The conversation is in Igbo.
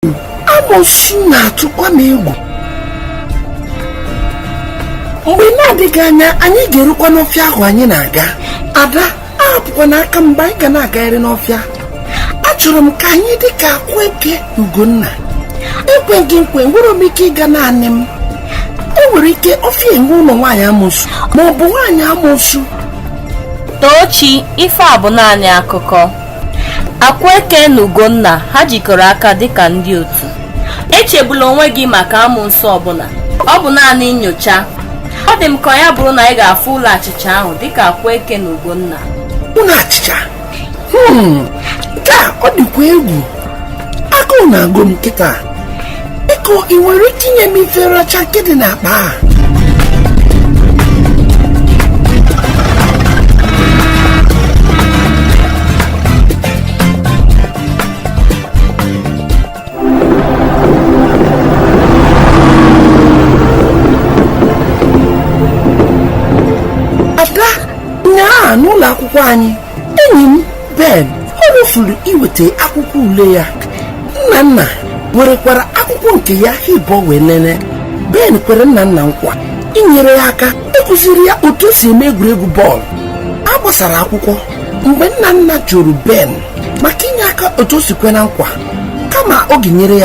Amosu na-atụkwa m egwu. Mgbe na-adịghị anya anyị ga-erukwa n'ọfịa ahụ anyị na-aga. Ada, ahapụkwa n'aka mgbe anyị ga na-agagharị n'ọfịa. Achọrọ m ka anyị dị ka Akweke Ugonna. Ekweghị nkwe nwere m ike ịga naanị m. Enwere ike ọfịa enwe ụlọ nwaanyị amosu ma ọ bụ nwaanyị amosu. Tochi, ife a bụ naanị akụkọ. Akweke na Ugonna ha jikọrọ aka dịka ndị otu. Echegbula onwe gị maka amoosu ọbụla. Ọ bụ naanị nyocha. Ọ dị m ka ya bụrụ na ị ga-afụ ụlọ achịcha ahụ dịka Akweke na Ugonna. Ụlọ achịcha? Nke a ọ dịkwa egwu. Agụụ na-agụ m nkịta. Biko, ị nwere ike inye m ifere ọcha nke dị n'akpa a? N'ụlọ akwụkwọ anyị, enyi m Ben o refuru iweta akwụkwọ ule ya. Nnanna werekwara akwụkwọ nke ya hibọ wee nene. Ben kwere Nnanna nkwa inyere ya aka ịkụziri ya otu o si eme egwuregwu bọọlụ. A gbasara akwụkwọ mgbe Nnanna jụrụ Ben maka inye aka otu o si kwe na nkwa kama ọ ga-enyere ya